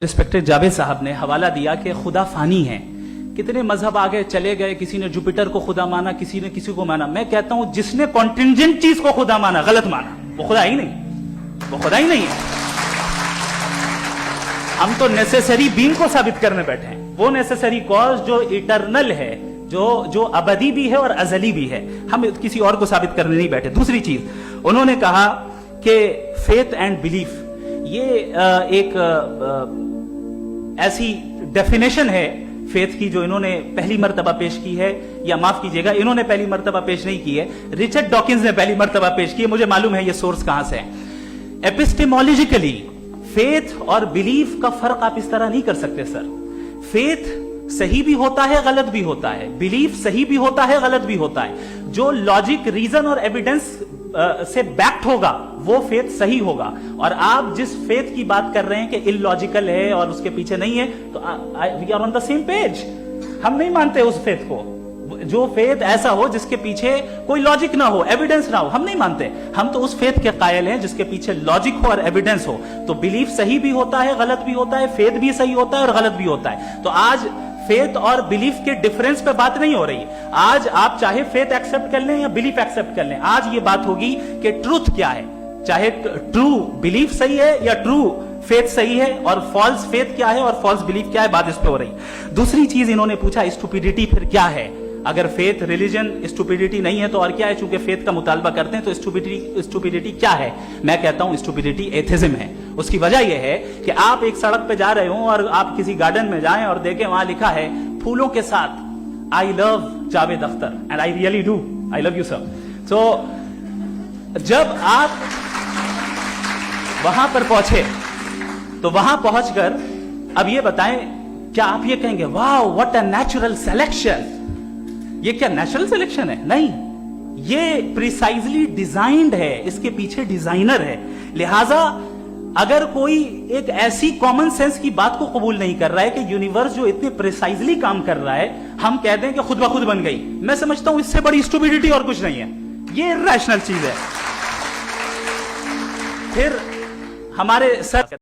Respected Javed साहब ने हवाला दिया कि खुदा फानी है। कितने मजहब आगे चले गए, किसी ने जुपिटर को खुदा माना, किसी ने किसी को माना। मैं कहता हूं जिसने कॉन्टिंजेंट चीज को खुदा माना, गलत माना, वो खुदा ही नहीं, वो खुदा ही नहीं है। हम तो नेसेसरी बीइंग को साबित करने बैठे हैं, वो नेसेसरी कॉज जो इटरनल है, जो अबदी भी है और अजली भी है। हम किसी और को साबित करने नहीं बैठे। दूसरी चीज उन्होंने कहा कि फेथ एंड बिलीफ ये एक ऐसी डेफिनेशन है फेथ की जो इन्होंने पहली मर्तबा पेश की है, या माफ कीजिएगा इन्होंने पहली मर्तबा पेश नहीं की है, रिचर्ड डॉकिंस ने पहली मर्तबा पेश की है। मुझे मालूम है ये सोर्स कहां से है। एपिस्टेमोलॉजिकली फेथ और बिलीफ का फर्क आप इस तरह नहीं कर सकते सर। फेथ सही भी होता है, गलत भी होता है, बिलीफ सही भी होता है, गलत भी होता है। जो लॉजिक, रीजन और एविडेंस से बैक्ड होगा वो फेथ सही होगा। और आप जिस फेथ की बात कर रहे हैं कि इलॉजिकल है और उसके पीछे नहीं है, तो we are on the same page. हम नहीं मानते उस फेथ को, जो फेथ ऐसा हो जिसके पीछे कोई लॉजिक ना हो, एविडेंस ना हो, हम नहीं मानते। हम तो उस फेथ के कायल हैं जिसके पीछे लॉजिक हो और एविडेंस हो। तो बिलीफ सही भी होता है, गलत भी होता है, फेथ भी सही होता है और गलत भी होता है। तो आज फेथ और बिलीफ के डिफरेंस पे बात नहीं हो रही। आज आप चाहे फेथ एक्सेप्ट कर लें या बिलीफ एक्सेप्ट कर लें, आज ये बात होगी कि ट्रूथ क्या है, चाहे ट्रू बिलीफ सही है या ट्रू फेथ सही है, और फॉल्स फेथ क्या है और फॉल्स बिलीफ क्या है, बात इस पे हो रही। दूसरी चीज इन्होंने पूछा स्टुपिडिटी फिर क्या है। अगर फेथ रिलीजन स्टुपिडिटी नहीं है तो और क्या है। चूंकि फेथ का मुतालबा करते हैं तो स्टुपिडिटी क्या है। मैं कहता हूं स्टुपिडिटी एथिज्म है। उसकी वजह यह है कि आप एक सड़क पे जा रहे हो और आप किसी गार्डन में जाएं और देखें वहां लिखा है फूलों के साथ I love Javed Akhtar and I really do, I love you sir. तो जब आप वहां पर पहुंचे तो वहां पहुंचकर अब ये बताएं, क्या आप ये कहेंगे wow what a natural selection. ये क्या नेचुरल सिलेक्शन है? नहीं, ये प्रिसाइजली डिजाइंड है, इसके पीछे डिजाइनर है। लिहाजा अगर कोई एक ऐसी कॉमन सेंस की बात को कबूल नहीं कर रहा है कि यूनिवर्स जो इतने प्रिसाइजली काम कर रहा है, हम कह दें कि खुद ब खुद बन गई, मैं समझता हूं इससे बड़ी स्टुपिडिटी और कुछ नहीं है। ये रैशनल चीज है। फिर हमारे सर